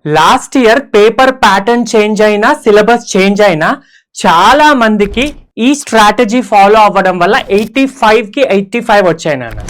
Last year paper pattern change అయినా syllabus change అయినా చాలా మందికి ఈ స్ట్రాటజీ ఫాలో అవ్వడం వల్ల 85కి 85 వచ్చాయి నాన్న.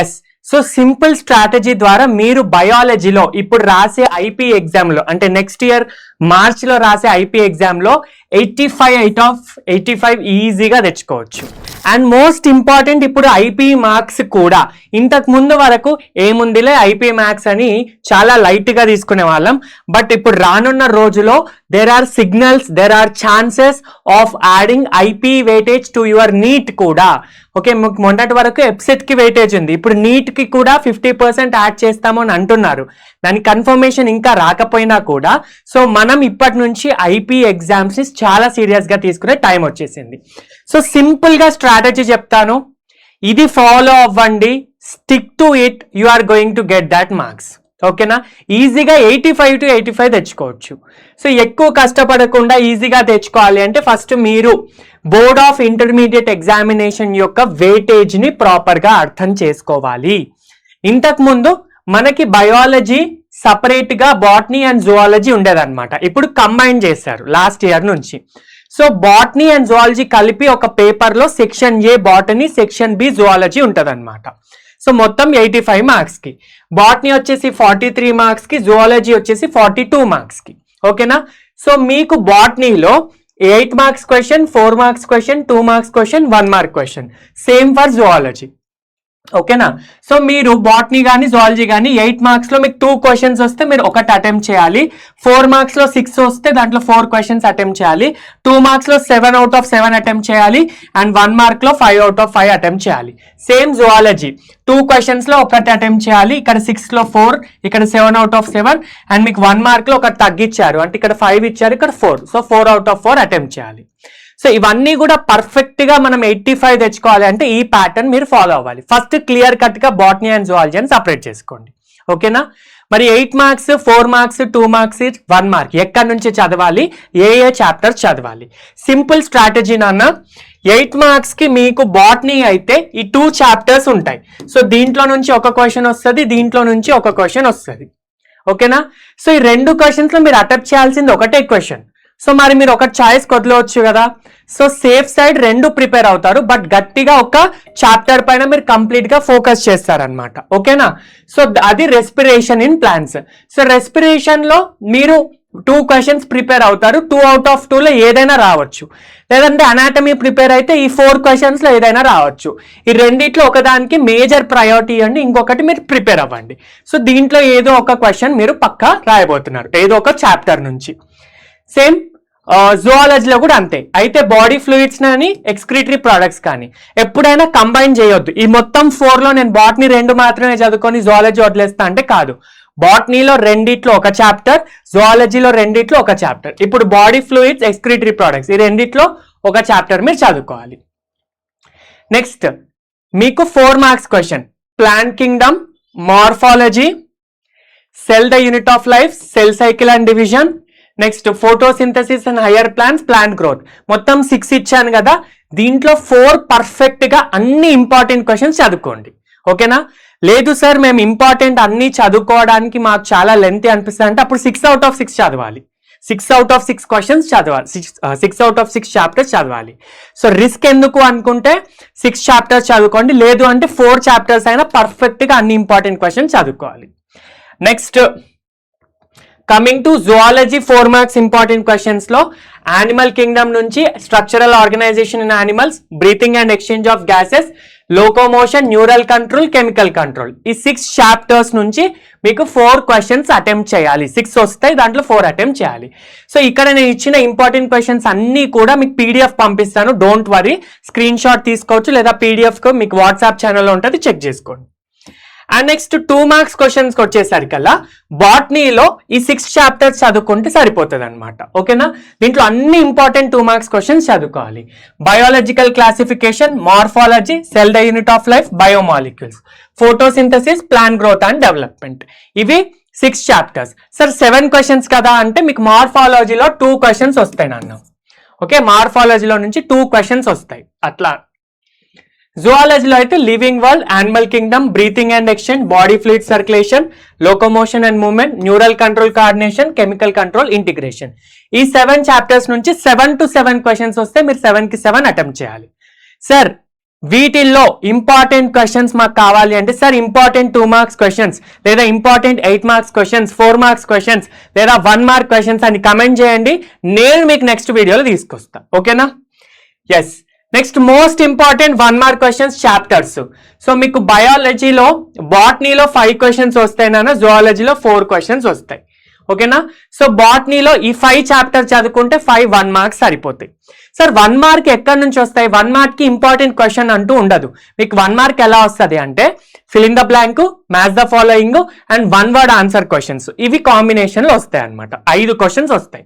ఎస్, సో సింపుల్ స్ట్రాటజీ ద్వారా మీరు బయాలజీలో ఇప్పుడు రాసే ఐపీ ఎగ్జామ్లో అంటే నెక్స్ట్ ఇయర్ మార్చ్లో రాసే ఐపీ ఎగ్జామ్లో 85 ఈజీగా తెచ్చుకోవచ్చు. అండ్ మోస్ట్ ఇంపార్టెంట్, ఇప్పుడు ఐపీ మార్క్స్ కూడా ఇంతకు ముందు వరకు ఏముందిలే ఐపీ మ్యాథ్స్ అని చాలా లైట్గా తీసుకునే వాళ్ళం. బట్ ఇప్పుడు రానున్న రోజులో there are signals, there are chances of adding IP weightage to your NEET కూడా. ఓకే, మొన్నటి వరకు ఎప్సెట్కి వెయిటేజ్ ఉంది, ఇప్పుడు నీట్కి కూడా 50% యాడ్ చేస్తాము అని అంటున్నారు. దాని కన్ఫర్మేషన్ ఇంకా రాకపోయినా కూడా సో మనం ఇప్పటి నుంచి ఐపీ ఎగ్జామ్స్ని చాలా సీరియస్గా తీసుకునే టైం వచ్చేసింది. సో సింపుల్గా స్ట్రాటజీ చెప్తాను, ఇది ఫాలో అవ్వండి, stick to it, you are going to get that marks. ఓకేనా, ఈజీగా 85 to 85 తెచ్చుకోవచ్చు. సో ఎక్కువ కష్టపడకుండా ఈజీగా తెచ్చుకోవాలి అంటే ఫస్ట్ మీరు బోర్డ్ ఆఫ్ ఇంటర్మీడియట్ ఎగ్జామినేషన్ యొక్క వెయిటేజ్ని ప్రాపర్గా అర్థం చేసుకోవాలి. ఇంతకుముందు మనకి బయాలజీ సపరేట్గా బాటనీ అండ్ జువాలజీ ఉండేదన్నమాట, ఇప్పుడు కంబైన్ చేశారు లాస్ట్ ఇయర్ నుంచి. సో బాటనీ అండ్ జువాలజీ కలిపి ఒక పేపర్లో section A botany, section B zoology ఉంటుంది అనమాట. సో మొత్తం 85 మార్క్స్కి, బాటనీ వచ్చేసి 43 మార్క్స్కి, జువాలజీ వచ్చేసి 42 మార్క్స్కి. ఓకేనా, సో మీకు బాటనీలో 8 marks question, 4 marks question, 2 marks question, 1 mark question, same for zoology. ఓకేనా, సో మీరు బాటనీ కానీ జువాలజీ కానీ 8 మార్క్స్లో మీకు 2 క్వశ్చన్స్ వస్తే మీరు ఒకటి అటెంప్ట్ చేయాలి, 4 మార్క్స్లో 6 వస్తే దాంట్లో 4 క్వశ్చన్స్ అటెంప్ట్ చేయాలి, 2 మార్క్స్లో 7 out of 7 అటెంప్ట్ చేయాలి, అండ్ 1 మార్క్లో 5 out of 5 అటెంప్ట్ చేయాలి. సేమ్ జువాలజీ 2 క్వశ్చన్స్లో ఒకటి అటెంప్ట్ చేయాలి, ఇక్కడ 6లో 4, ఇక్కడ 7 out of 7, అండ్ మీకు 1 మార్క్లో ఒకటి తగ్గించారు అంటే ఇక్కడ 5 ఇచ్చారు, ఇక్కడ 4, సో 4 out of 4 అటెంప్ట్ చేయాలి. సో ఇవన్నీ కూడా పర్ఫెక్ట్గా మనం 85 తెచ్చుకోవాలి అంటే ఈ ప్యాటర్న్ మీరు ఫాలో అవ్వాలి. ఫస్ట్ క్లియర్ కట్గా బాటనీ అండ్ జువాలజీ అని సపరేట్ చేసుకోండి. ఓకేనా, మరి 8 మార్క్స్, 4 మార్క్స్, 2 మార్క్స్, 1 మార్క్ ఎక్కడి నుంచి చదవాలి, ఏ చాప్టర్స్ చదవాలి? సింపుల్ స్ట్రాటజీ నాన్న. 8 మార్క్స్కి మీకు బాటనీ అయితే ఈ 2 చాప్టర్స్ ఉంటాయి. సో దీంట్లో నుంచి ఒక క్వశ్చన్ వస్తుంది, దీంట్లో నుంచి ఒక క్వశ్చన్ వస్తుంది. ఓకేనా, సో ఈ 2 క్వశ్చన్స్లో మీరు అటెంప్ట్ చేయాల్సింది ఒకటే క్వశ్చన్. సో మరి మీరు ఒక చాయిస్ వదలవచ్చు కదా. సో సేఫ్ సైడ్ 2 ప్రిపేర్ అవుతారు, బట్ గట్టిగా ఒక చాప్టర్ పైన మీరు కంప్లీట్గా ఫోకస్ చేస్తారనమాట. ఓకేనా, సో అది రెస్పిరేషన్ ఇన్ ప్లాంట్స్. సో రెస్పిరేషన్లో మీరు 2 క్వశ్చన్స్ ప్రిపేర్ అవుతారు, 2 out of 2లో ఏదైనా రావచ్చు, లేదంటే అనాటమీ ప్రిపేర్ అయితే ఈ 4 క్వశ్చన్స్లో ఏదైనా రావచ్చు. ఈ రెండిట్లో ఒకదానికి మేజర్ ప్రయారిటీ ఇవ్వండి, ఇంకొకటి మీరు ప్రిపేర్ అవ్వండి. సో దీంట్లో ఏదో ఒక క్వశ్చన్ మీరు పక్కా రాయబోతున్నారు, ఏదో ఒక చాప్టర్ నుంచి. సేమ్ జువాలజీలో కూడా అంతే. అయితే బాడీ ఫ్లూయిడ్స్ కానీ ఎక్స్క్రీటరీ ప్రొడక్ట్స్ కానీ ఎప్పుడైనా కంబైన్ చేయొద్దు. ఈ మొత్తం 4లో నేను బాటనీ 2 మాత్రమే చదువుకొని జువాలజీ వదిలేస్తా అంటే కాదు. బాటనీలో 2 ఒక చాప్టర్, జువాలజీలో 2 ఒక చాప్టర్. ఇప్పుడు బాడీ ఫ్లూయిడ్స్, ఎక్స్క్రీటరీ ప్రొడక్ట్స్ ఈ 2 ఒక చాప్టర్ మీరు చదువుకోవాలి. నెక్స్ట్ మీకు 4 marks question, plant Kingdom, morphology, cell the unit of life, cell cycle and division, next photosynthesis and higher plants, plant growth. మొత్తం 6 ఇచ్చాను కదా, దీంట్లో 4 పర్ఫెక్ట్గా అన్ని ఇంపార్టెంట్ క్వశ్చన్స్ చదువుకోండి. ఓకేనా, లేదు సార్ మేము ఇంపార్టెంట్ అన్ని చదువుకోవడానికి మాకు చాలా లెంత్ అనిపిస్తుంది అంటే అప్పుడు 6 out of 6 చదవాలి, 6 out of 6 క్వశ్చన్స్ చదవాలి, 6 out of 6 చాప్టర్స్ చదవాలి. సో రిస్క్ ఎందుకు అనుకుంటే 6 చాప్టర్స్ చదువుకోండి, లేదు అంటే 4 చాప్టర్స్ అయినా పర్ఫెక్ట్గా అన్ని ఇంపార్టెంట్ క్వశ్చన్స్ చదువుకోవాలి. Next coming to zoology 4 marks important questions లో యానిమల్ కింగ్డమ్ నుంచి structural organisation in animals, breathing and exchange of gases, locomotion, neural control, chemical control, ఈ 6 చాప్టర్స్ నుంచి మీకు 4 క్వశ్చన్స్ అటెంప్ట్ చేయాలి. 6 వస్తాయి, దాంట్లో 4 అటెంప్ట్ చేయాలి. సో ఇక్కడ నేను ఇచ్చిన ఇంపార్టెంట్ క్వశ్చన్స్ అన్నీ కూడా మీకు పీడిఎఫ్ పంపిస్తాను, డోంట్ వరీ, స్క్రీన్ షాట్ తీసుకోవచ్చు, లేదా పీడిఎఫ్ మీకు వాట్సాప్ ఛానల్లో ఉంటుంది, చెక్ చేసుకోండి. అండ్ నెక్స్ట్ 2 మార్క్స్ క్వశ్చన్స్ వచ్చేసరికల్లా బాటనీలో ఈ 6 చాప్టర్స్ చదువుకుంటే సరిపోతుంది అనమాట. ఓకేనా, దీంట్లో అన్ని ఇంపార్టెంట్ 2 మార్క్స్ క్వశ్చన్స్ చదువుకోవాలి. Biological classification, morphology, cell the unit of life, biomolecules, photosynthesis, plant growth and development, ఇవి 6 చాప్టర్స్. సార్ 7 క్వశ్చన్స్ కదా అంటే మీకు మార్ఫాలజీలో 2 క్వశ్చన్స్ వస్తాయి నాన్న. ఓకే, మార్ఫాలజీలో నుంచి 2 క్వశ్చన్స్ వస్తాయి అట్లా. జువాలజీలో అయితే living world, animal Kingdom, breathing and exchange, body fluid circulation, locomotion and movement, neural control coordination, chemical control integration. ఈ 7 చాప్టర్స్ నుంచి 7 to 7 క్వశ్చన్స్ వస్తే మీరు 7 కి 7 అటెంప్ట్ చేయాలి. సార్ వీటిల్లో ఇంపార్టెంట్ క్వశ్చన్స్ మాకు కావాలి అంటే సార్ ఇంపార్టెంట్ 2 మార్క్స్ క్వశ్చన్స్ లేదా important 8 marks questions, 4 marks questions లేదా 1 మార్క్ క్వశ్చన్స్ అని కమెంట్ చేయండి. నేను మీకు నెక్స్ట్ వీడియోలో తీసుకొస్తా. ఓకేనా? Yes. Next most important 1 mark questions chapters. So మీకు బయాలజీలో, బాటనీలో 5 క్వశ్చన్స్ వస్తాయినా, జువాలజీలో 4 క్వశ్చన్స్ వస్తాయి. ఓకేనా? సో బాటనీలో ఈ 5 చాప్టర్ చదువుకుంటే 5 1 మార్క్స్ సరిపోతాయి. సార్ 1 మార్క్ ఎక్కడి నుంచి వస్తాయి? 1 మార్క్ కి ఇంపార్టెంట్ క్వశ్చన్ అంటూ ఉండదు. మీకు 1 మార్క్ ఎలా వస్తుంది అంటే fill in the blank, match the following and 1 word answer questions. ఇవి కాంబినేషన్ లో వస్తాయి అనమాట. 5 క్వశ్చన్స్ వస్తాయి.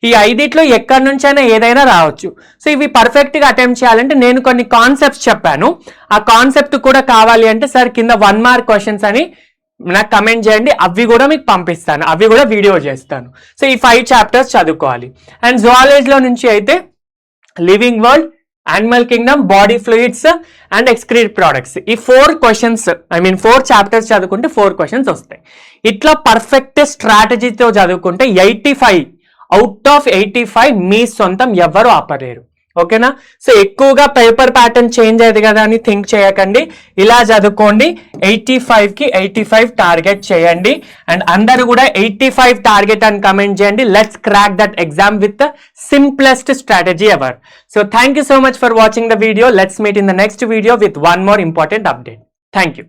ఈ 5 ఎక్కడి నుంచైనా ఏదైనా రావచ్చు. సో ఇవి పర్ఫెక్ట్ గా అటెంప్ట్ చేయాలంటే నేను కొన్ని కాన్సెప్ట్స్ చెప్పాను. ఆ కాన్సెప్ట్ కూడా కావాలి అంటే సార్ కింద 1 మార్క్ క్వశ్చన్స్ అని నాకు కమెంట్ చేయండి. అవి కూడా మీకు పంపిస్తాను, అవి కూడా వీడియో చేస్తాను. సో ఈ 5 చాప్టర్స్ చదువుకోవాలి. అండ్ జువాలజీలో నుంచి అయితే living world, animal Kingdom, body fluids and excrete products, ఈ 4 క్వశ్చన్స్ 4 చాప్టర్స్ చదువుకుంటే 4 క్వశ్చన్స్ వస్తాయి. ఇట్లా పర్ఫెక్ట్ స్ట్రాటజీతో చదువుకుంటే 85 అవుట్ ఆఫ్ 85 మీ సొంతం ఎవ్వరు ఆపలేరు. ఓకేనా? సో ఎక్కువగా పేపర్ ప్యాటర్న్ చేంజ్ అయ్యేది కదా అని థింక్ చేయకండి. ఇలా చదువుకోండి. 85 కి 85 టార్గెట్ చేయండి. అండ్ అందరూ కూడా 85 టార్గెట్ అని కమెంట్ చేయండి. Let's crack that exam with the simplest strategy ever. So thank you so much for watching the video. Let's meet in the next video with 1 more important update. Thank you.